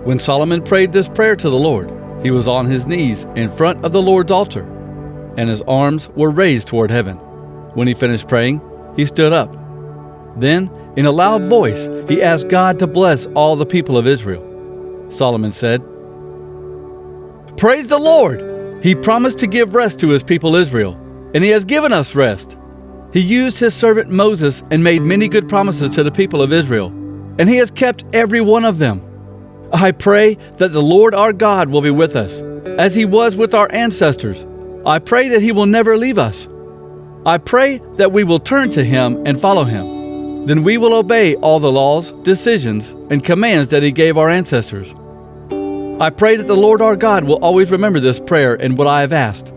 When Solomon prayed this prayer to the Lord, he was on his knees in front of the Lord's altar, and his arms were raised toward heaven. When he finished praying, he stood up. Then, in a loud voice, he asked God to bless all the people of Israel. Solomon said, "Praise the Lord! He promised to give rest to his people Israel, and he has given us rest. He used his servant Moses and made many good promises to the people of Israel, and he has kept every one of them. I pray that the Lord our God will be with us, as he was with our ancestors. I pray that he will never leave us. I pray that we will turn to him and follow him. Then we will obey all the laws, decisions, and commands that he gave our ancestors. I pray that the Lord our God will always remember this prayer and what I have asked.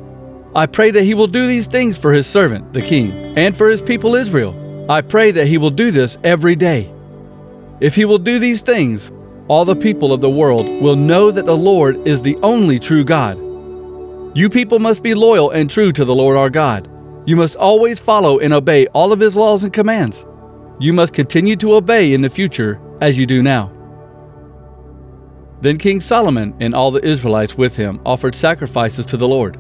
I pray that he will do these things for his servant, the king, and for his people Israel. I pray that he will do this every day. If he will do these things, all the people of the world will know that the Lord is the only true God. You people must be loyal and true to the Lord our God. You must always follow and obey all of his laws and commands. You must continue to obey in the future as you do now." Then King Solomon and all the Israelites with him offered sacrifices to the Lord.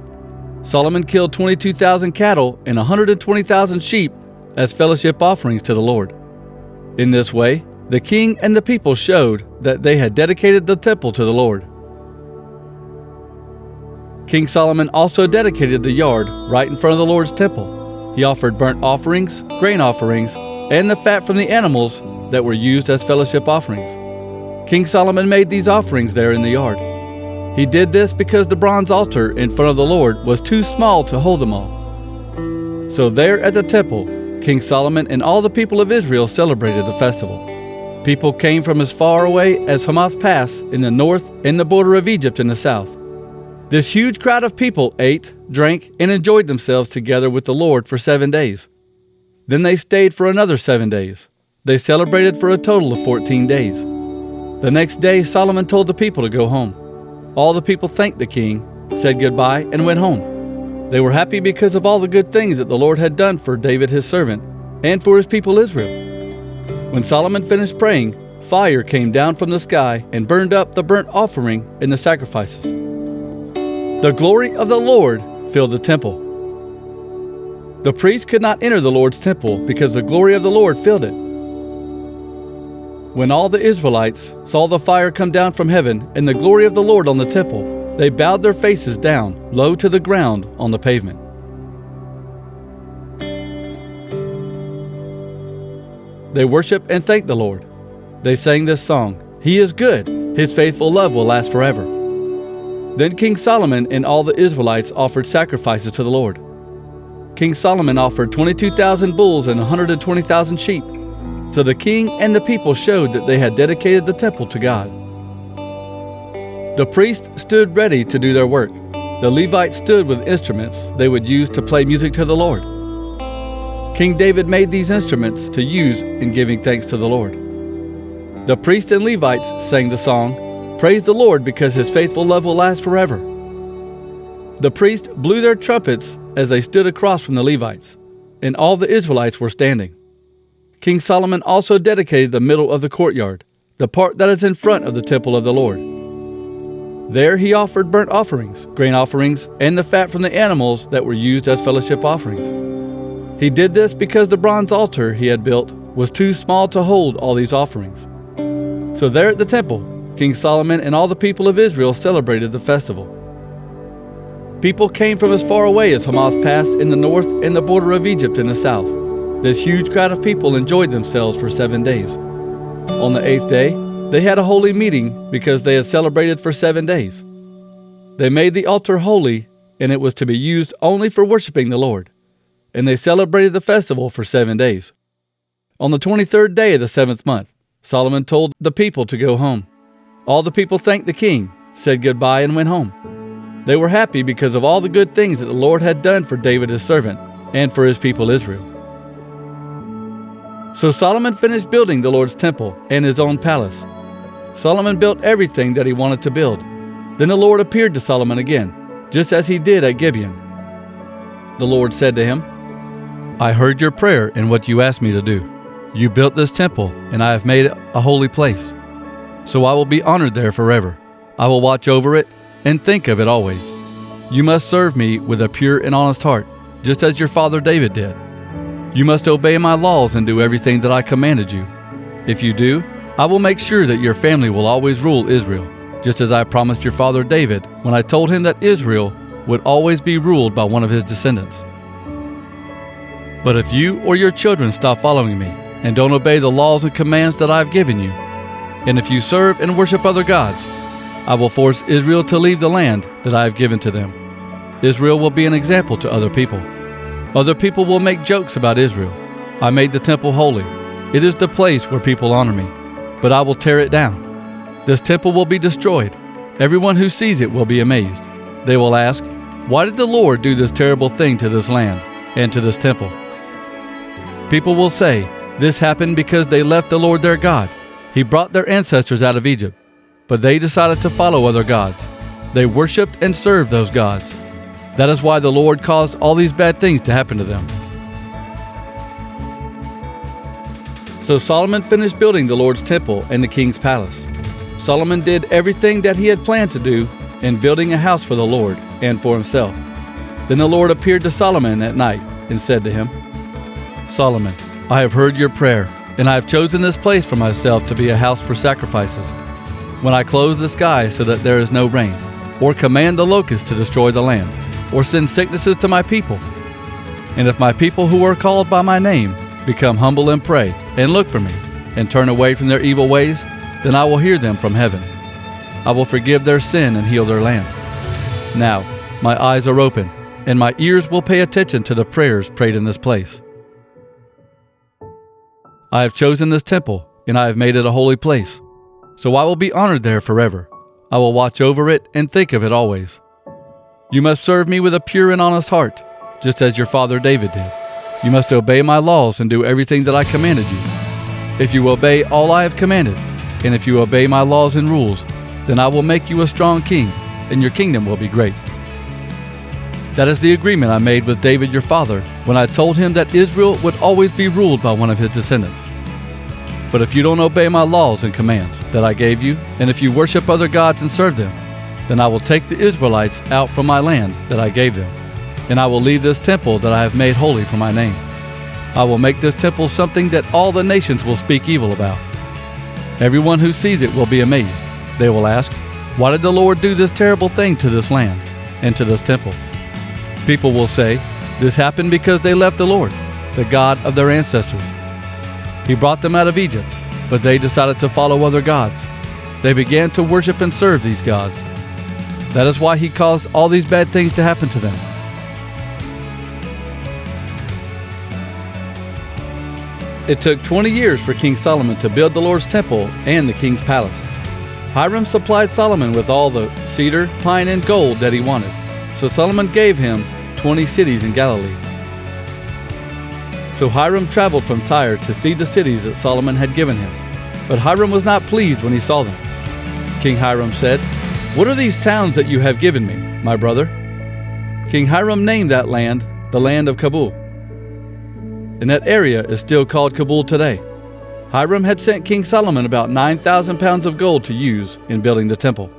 Solomon killed 22,000 cattle and 120,000 sheep as fellowship offerings to the Lord. In this way, the king and the people showed that they had dedicated the temple to the Lord. King Solomon also dedicated the yard right in front of the Lord's temple. He offered burnt offerings, grain offerings, and the fat from the animals that were used as fellowship offerings. King Solomon made these offerings there in the yard. He did this because the bronze altar in front of the Lord was too small to hold them all. So there at the temple, King Solomon and all the people of Israel celebrated the festival. People came from as far away as Hamath Pass in the north and the border of Egypt in the south. This huge crowd of people ate, drank, and enjoyed themselves together with the Lord for 7 days. Then they stayed for another 7 days. They celebrated for a total of 14 days. The next day, Solomon told the people to go home. All the people thanked the king, said goodbye, and went home. They were happy because of all the good things that the Lord had done for David his servant and for his people Israel. When Solomon finished praying, fire came down from the sky and burned up the burnt offering and the sacrifices. The glory of the Lord filled the temple. The priests could not enter the Lord's temple because the glory of the Lord filled it. When all the Israelites saw the fire come down from heaven and the glory of the Lord on the temple, they bowed their faces down, low to the ground on the pavement. They worshiped and thanked the Lord. They sang this song, "He is good, his faithful love will last forever." Then King Solomon and all the Israelites offered sacrifices to the Lord. King Solomon offered 22,000 bulls and 120,000 sheep. So the king and the people showed that they had dedicated the temple to God. The priests stood ready to do their work. The Levites stood with instruments they would use to play music to the Lord. King David made these instruments to use in giving thanks to the Lord. The priests and Levites sang the song, "Praise the Lord because his faithful love will last forever." The priests blew their trumpets as they stood across from the Levites, and all the Israelites were standing. King Solomon also dedicated the middle of the courtyard, the part that is in front of the temple of the Lord. There he offered burnt offerings, grain offerings, and the fat from the animals that were used as fellowship offerings. He did this because the bronze altar he had built was too small to hold all these offerings. So there at the temple, King Solomon and all the people of Israel celebrated the festival. People came from as far away as Hamath Pass in the north and the border of Egypt in the south. This huge crowd of people enjoyed themselves for 7 days. On the 8th day, they had a holy meeting because they had celebrated for 7 days. They made the altar holy, and it was to be used only for worshiping the Lord. And they celebrated the festival for 7 days. On the 23rd day of the 7th month, Solomon told the people to go home. All the people thanked the king, said goodbye, and went home. They were happy because of all the good things that the Lord had done for David his servant and for his people Israel. So Solomon finished building the Lord's temple and his own palace. Solomon built everything that he wanted to build. Then the Lord appeared to Solomon again, just as he did at Gibeon. The Lord said to him, "I heard your prayer and what you asked me to do. You built this temple, and I have made it a holy place. so I will be honored there forever. I will watch over it and think of it always. You must serve me with a pure and honest heart, just as your father David did. You must obey my laws and do everything that I commanded you. If you do, I will make sure that your family will always rule Israel, just as I promised your father David when I told him that Israel would always be ruled by one of his descendants. But if you or your children stop following me and don't obey the laws and commands that I have given you, and if you serve and worship other gods, I will force Israel to leave the land that I have given to them. Israel will be an example to other people. Other people will make jokes about Israel. I made the temple holy. It is the place where people honor me, but I will tear it down. This temple will be destroyed. Everyone who sees it will be amazed. They will ask, "Why did the Lord do this terrible thing to this land and to this temple?" People will say, "This happened because they left the Lord their God. He brought their ancestors out of Egypt, but they decided to follow other gods. They worshipped and served those gods. That is why the Lord caused all these bad things to happen to them." So Solomon finished building the Lord's temple and the king's palace. Solomon did everything that he had planned to do in building a house for the Lord and for himself. Then the Lord appeared to Solomon at night and said to him, "Solomon, I have heard your prayer, and I have chosen this place for myself to be a house for sacrifices. When I close the sky so that there is no rain, or command the locusts to destroy the land, or send sicknesses to my people, and if my people who are called by my name become humble and pray, and look for me, and turn away from their evil ways, then I will hear them from heaven. I will forgive their sin and heal their land. Now, my eyes are open, and my ears will pay attention to the prayers prayed in this place. I have chosen this temple, and I have made it a holy place, so I will be honored there forever. I will watch over it and think of it always. You must serve me with a pure and honest heart, just as your father David did. You must obey my laws and do everything that I commanded you. If you obey all I have commanded, and if you obey my laws and rules, then I will make you a strong king, and your kingdom will be great. That is the agreement I made with David your father when I told him that Israel would always be ruled by one of his descendants. But if you don't obey my laws and commands that I gave you, and if you worship other gods and serve them, then I will take the Israelites out from my land that I gave them, and I will leave this temple that I have made holy for my name. I will make this temple something that all the nations will speak evil about. Everyone who sees it will be amazed. They will ask, "Why did the Lord do this terrible thing to this land and to this temple?" People will say, "This happened because they left the Lord, the God of their ancestors. He brought them out of Egypt, but they decided to follow other gods. They began to worship and serve these gods. That is why he caused all these bad things to happen to them." It took 20 years for King Solomon to build the Lord's temple and the king's palace. Hiram supplied Solomon with all the cedar, pine, and gold that he wanted. So Solomon gave him 20 cities in Galilee. So Hiram traveled from Tyre to see the cities that Solomon had given him. But Hiram was not pleased when he saw them. King Hiram said, "What are these towns that you have given me, my brother?" King Hiram named that land the land of Kabul. And that area is still called Kabul today. Hiram had sent King Solomon about 9,000 pounds of gold to use in building the temple.